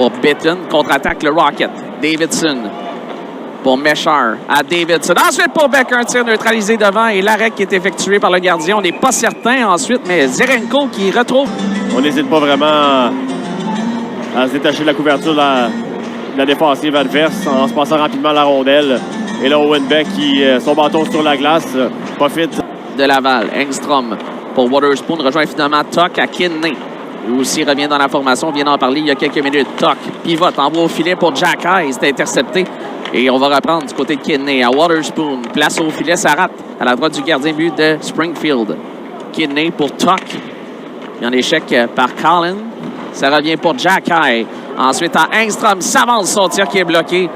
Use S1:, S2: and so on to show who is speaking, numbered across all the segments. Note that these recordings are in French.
S1: pour Bitton. Contre-attaque le Rocket. Davidson pour Mesher à Davidson. Ensuite pour Beck, un tir neutralisé devant et l'arrêt qui est effectué par le gardien. On n'est pas certain ensuite, mais Zirenko qui retrouve.
S2: On n'hésite pas vraiment à se détacher de la couverture de la défensive adverse en se passant rapidement la rondelle. Et là, Owen Beck qui, son bâton sur la glace, profite.
S1: De Laval, Engstrom pour Waterspoon rejoint finalement Tuck à Kidney. Lui aussi revient dans la formation, on vient d'en parler il y a quelques minutes. Tuck pivote, envoie au filet pour Jack High, c'est intercepté. Et on va reprendre du côté de Kidney à Waterspoon. Place au filet, ça rate à la droite du gardien but de Springfield. Kidney pour Tuck. Il y a un échec par Collin. Ça revient pour Jack High. Ensuite à Engstrom, s'avance son tir qui est bloqué.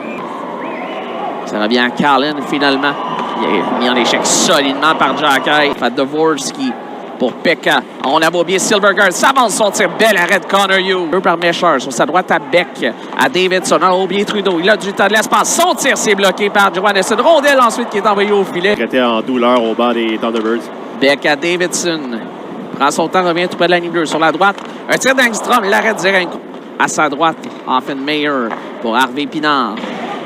S1: Ça revient à Collin finalement. Il est mis en échec solidement par Jack High. À Dvorsky pour Pekka. On a oublié Silvergard. S'avance son tir. Bel arrêt de Connor Hughes. Par Mesher. Sur sa droite à Beck. À Davidson. On a oublié Trudeau. Il a du temps de l'espace. Son tir s'est bloqué par Johannesson. Rondelle ensuite qui est envoyée au filet.
S2: Il était en douleur au banc des Thunderbirds.
S1: Beck à Davidson. Prend son temps. Revient tout près de la ligne bleue. Sur la droite. Un tir d'Engstrom. L'arrêt de Zirenko. À sa droite. Offenmeyer pour Harvey Pinard.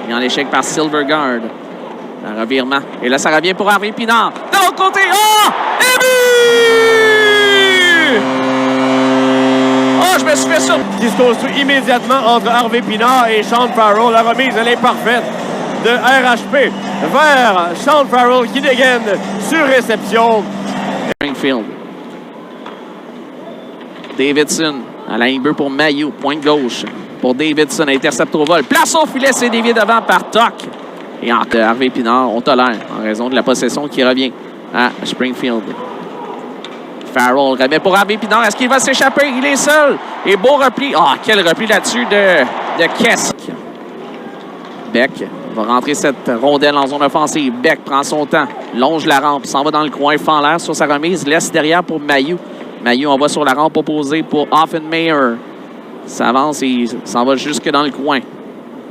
S1: Il est en échec par Silvergard. Un revirement. Et là, ça revient pour Harvey Pinard. De l'autre côté. Oh! Et but! Oh, je me suis fait ça.
S2: Qui se construit immédiatement entre Harvey Pinard et Sean Farrell. La remise, elle est parfaite de RHP vers Sean Farrell qui dégaine sur réception.
S1: Springfield. Davidson à la ligne bleue pour Mailloux. Pointe gauche pour Davidson. Intercepte au vol. Place au filet, c'est dévié devant par Tuck. Et entre Harvey Pinard, on tolère en raison de la possession qui revient à Springfield. Farrell remet pour Harvey Pinard. Est-ce qu'il va s'échapper? Il est seul. Et beau repli. Ah, quel repli là-dessus de Kesk. Beck va rentrer cette rondelle en zone offensive. Beck prend son temps. Longe la rampe. S'en va dans le coin. Fend l'air sur sa remise. Laisse derrière pour Mailloux. Mailloux, on va sur la rampe opposée pour Offenmeyer. S'avance et s'en va jusque dans le coin.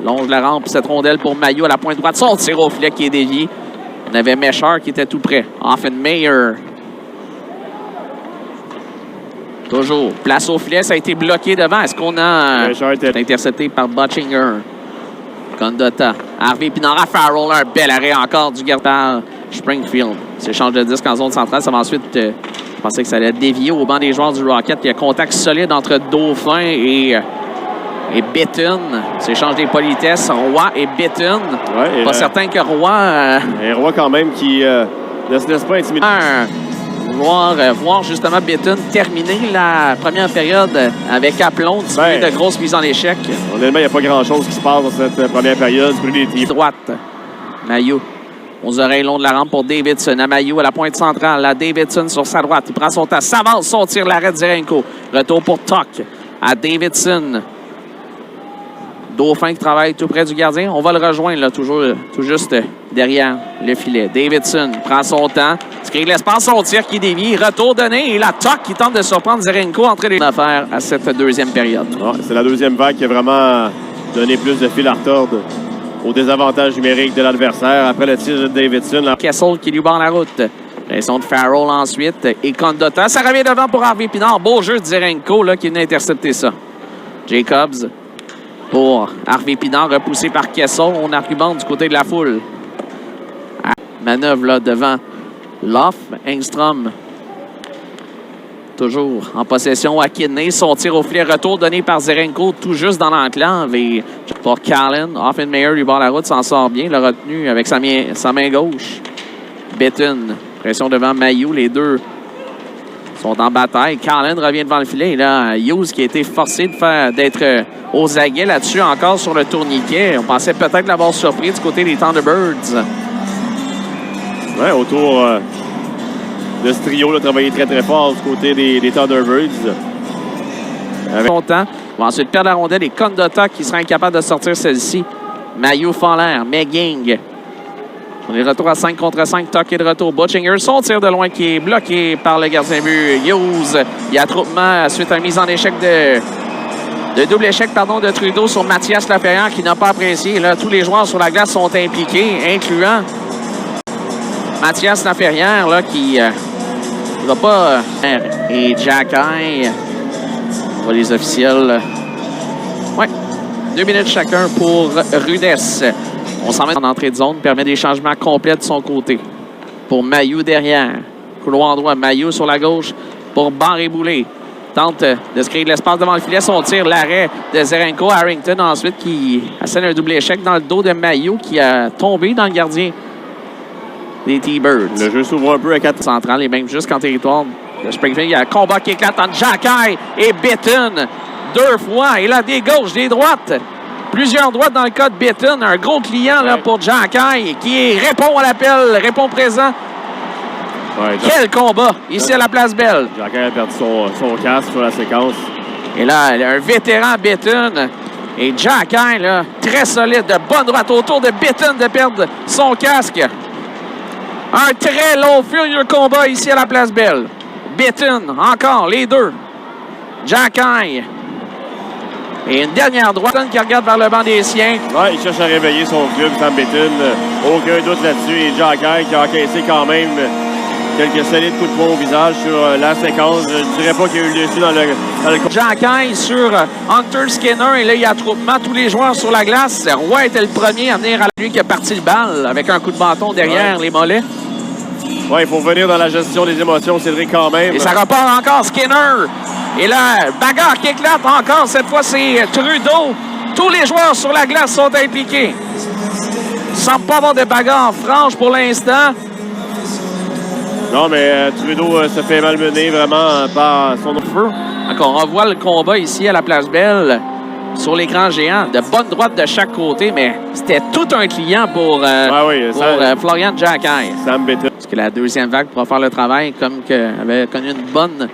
S1: Longe la rampe, cette rondelle pour Mailloux à la pointe droite. Son tir au filet qui est dévié. On avait Mesher qui était tout près. Offenmeyer. Toujours. Place au filet, ça a été bloqué devant. Est-ce qu'on a intercepté par Butchinger? Condotta. Harvey Pinard à Farrell. Un bel arrêt encore du gardien Springfield. S'échange de disque en zone centrale. Ça va ensuite... je pensais que ça allait dévier au banc des joueurs du Rocket. Il y a contact solide entre Dauphin et Bitton. S'échange des politesses. Roy et Bitton. Ouais, pas certain que Roy...
S2: Et Roy quand même qui ne se laisse pas intimider.
S1: Voir justement Bitton terminer la première période avec aplomb, de grosses mises en échec.
S2: Honnêtement, il n'y a pas grand-chose qui se passe dans cette première période.
S1: Droite. Mailloux. Aux oreilles longs de la rampe pour Davidson. À Mailloux à la pointe centrale. À Davidson sur sa droite. Il prend son temps. S'avance, son tir, l'arrêt de Zirenko. Retour pour Tuck. À Davidson. Dauphin qui travaille tout près du gardien. On va le rejoindre là, tout juste derrière le filet. Davidson prend son temps. Se crée l'espace, son tir qui dévie. Retour donné. Et la Tuck qui tente de surprendre Zirenko entre les affaires à cette deuxième période.
S2: C'est la deuxième vague qui a vraiment donné plus de fil à retordre au désavantage numérique de l'adversaire. Après le tir de Davidson.
S1: Kessel qui lui barre la route. Pression de Farrell ensuite. Et Condotta. Ça revient devant pour Harvey Pinard. Beau jeu de Zirenko là, qui venait intercepter ça. Jacobs pour Harvey Pinard, repoussé par Kessel. On argumente du côté de la foule. Manœuvre là devant Loff. Engstrom. Toujours en possession à Kidney. Son tir au filet. Retour donné par Zirenko tout juste dans l'enclave. Et pour Callan, Offenmeyer lui barre la route, s'en sort bien. Le retenu avec sa main gauche. Bitton. Pression devant Mailloux. Les deux sont en bataille. Callan revient devant le filet. Et là, Hughes qui a été forcé d'être aux aguets là-dessus encore sur le tourniquet. On pensait peut-être l'avoir surpris du côté des Thunderbirds.
S2: Ouais, autour de ce trio, là, travaillé très très fort du côté des Thunderbirds.
S1: Avec longtemps. On va ensuite perdre la rondelle et Condotta qui sera incapable de sortir celle-ci. Mailloux fend l'air. Megging. On est retour à 5 contre 5. Tuck est de retour. Butchinger, son tir de loin qui est bloqué par le gardien but. Hughes. Il y a attroupement suite à une mise en échec de double échec de Trudeau sur Mathias Laferrière qui n'a pas apprécié. Là, tous les joueurs sur la glace sont impliqués, incluant Mathias Laferrière là, qui ne va pas... et Jack High. On voit les officiels. Ouais, 2 minutes chacun pour Rudess. On s'en met en entrée de zone, permet des changements complets de son côté. Pour Mailloux derrière. Couloir droit, Mailloux sur la gauche pour Barré-Boulet. Tente de se créer de l'espace devant le filet. Son tir, l'arrêt de Zerenko. Harrington ensuite qui assène un double échec dans le dos de Mailloux qui a tombé dans le gardien des T-Birds.
S2: Le jeu s'ouvre un peu à 4
S1: centrales et même jusqu'en territoire de Springfield. Il y a un combat qui éclate entre Jacky et Bitton. 2 fois. Et là, des gauches, des droites. Plusieurs droites dans le cas de Bitton. Un gros client là, pour Jacky qui répond à l'appel, répond présent.
S2: Ouais,
S1: quel combat ici à la Place Belle.
S2: Jacky a perdu son casque sur la séquence.
S1: Et là, un vétéran Bitton. Et Jacky, là, très solide, de bonne droite autour de Bitton de perdre son casque. Un très long, furieux combat ici à la Place Belle. Bitton, encore, les deux. Jacky. Et une dernière droite qui regarde vers le banc des siens.
S2: Ouais, il cherche à réveiller son club, Sam Bitton. Aucun doute là-dessus. Et Jacky qui a encaissé quand même quelques solides coups de poing au visage sur la séquence. Je ne dirais pas qu'il y a eu le dessus dans le
S1: Jacky sur Hunter Skinner. Et là, il y a attroupement. Tous les joueurs sur la glace. Roy était le premier à venir à lui qui a parti le bal avec un coup de bâton derrière les mollets.
S2: Oui, il faut venir dans la gestion des émotions, Cédric, quand même.
S1: Et ça repart encore, Skinner. Et là, bagarre qui éclate encore. Cette fois, c'est Trudeau. Tous les joueurs sur la glace sont impliqués. Il ne semble pas avoir de bagarre franche pour l'instant.
S2: Non, mais Trudeau se fait malmener vraiment par son feu.
S1: Donc, on revoit le combat ici à la Place Belle sur l'écran géant. De bonne droite de chaque côté, mais c'était tout un client pour Florian Jacky.
S2: Sam Bitton.
S1: Parce que la deuxième vague pourra faire le travail comme qu'elle avait connu une bonne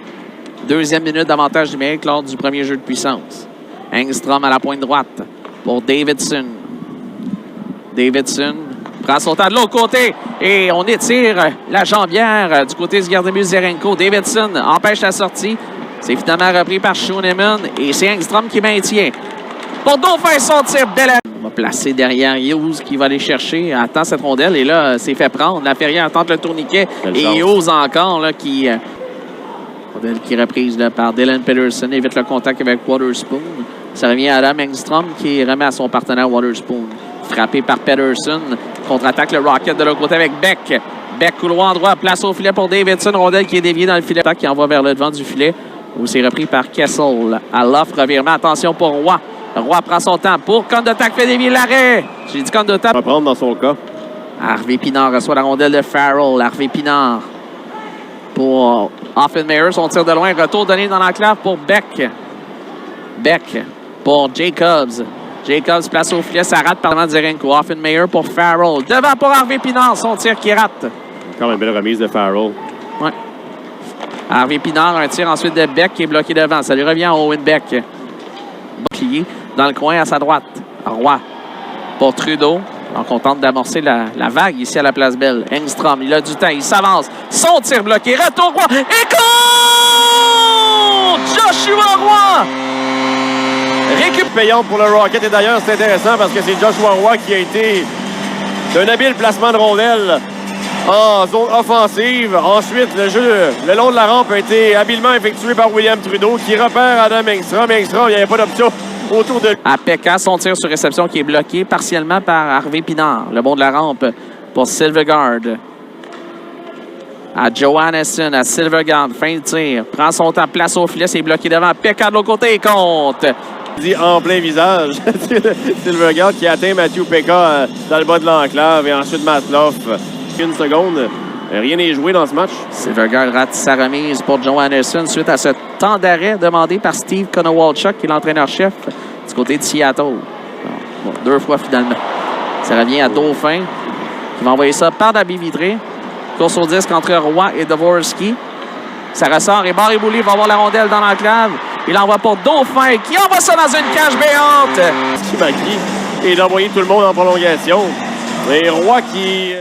S1: deuxième minute d'avantage numérique lors du premier jeu de puissance. Engstrom à la pointe droite pour Davidson. Davidson prend son temps de l'autre côté et on étire la jambière du côté du gardien de but Zerenko. Davidson empêche la sortie. C'est finalement repris par Schoenemann et c'est Engstrom qui maintient. Pour Dauphin, son tir, Bellem. On va placer derrière Hughes qui va aller chercher. Attend cette rondelle et là, c'est fait prendre. La Ferrière tente le tourniquet et Hughes encore là, qui est reprise là, par Dylan Peterson. Évite le contact avec Waterspoon. Ça revient à Adam Engstrom qui remet à son partenaire Waterspoon. Frappé par Peterson. Contre-attaque le Rocket de l'autre côté avec Beck. Beck, couloir droit, place au filet pour Davidson. Rondelle qui est déviée dans le filet. Qui envoie vers le devant du filet. Où c'est repris par Kessel. À l'offre, revirement. Attention pour Roy. Roy prend son temps pour Condotac fait dévier l'arrêt. J'ai dit Condotac.
S2: On va prendre dans son cas.
S1: Harvey Pinard reçoit la rondelle de Farrell. Harvey Pinard pour Offenmeyer. Son tir de loin. Retour donné dans l'enclave pour Beck. Beck pour Jacobs. Jacobs place au filet. Ça rate par devant de Zerenko. Offenmeyer pour Farrell. Devant pour Harvey Pinard. Son tir qui rate.
S2: Quand même une belle remise de Farrell.
S1: Ouais. Harvey Pinard, un tir ensuite de Beck qui est bloqué devant. Ça lui revient à Owen Beck. Bouclier dans le coin à sa droite. Roy pour Trudeau. Donc, on tente d'amorcer la vague ici à la Place Belle. Engstrom, il a du temps, il s'avance. Son tir bloqué. Retour Roy. Et contre! Joshua Roy!
S2: Payante pour le Rocket. Et d'ailleurs, c'est intéressant parce que c'est Joshua Roy qui a été d'un habile placement de rondelle en zone offensive. Ensuite, le jeu le long de la rampe a été habilement effectué par William Trudeau qui repère Adam Engstrom. Engstrom, il n'y avait pas d'option autour de lui.
S1: À Pekka, son tir sur réception qui est bloqué partiellement par Harvey Pinard. Le bon de la rampe pour Silvergard. À Johannesson, à Silvergard. Fin de tir. Prend son temps, place au filet. C'est bloqué devant. Pekka de l'autre côté et compte.
S2: Dit en plein visage. Silvergard qui atteint Matthew Pekka dans le bas de l'enclave et ensuite Matloff. Une seconde. Rien n'est joué dans ce match.
S1: Silvergard rate sa remise pour Johannesson suite à ce temps d'arrêt demandé par Steve Konowalchuk, qui est l'entraîneur-chef du côté de Seattle. Bon, 2 fois finalement. Ça revient à Dauphin qui va envoyer ça par la baie vitrée. Course au disque entre Roy et Dvorsky. Ça ressort et Barré-Boulet va avoir la rondelle dans l'enclave. Il envoie pour Dauphin qui envoie ça dans une cage béante.
S2: Et d'envoyer tout le monde en prolongation. Et Roy qui...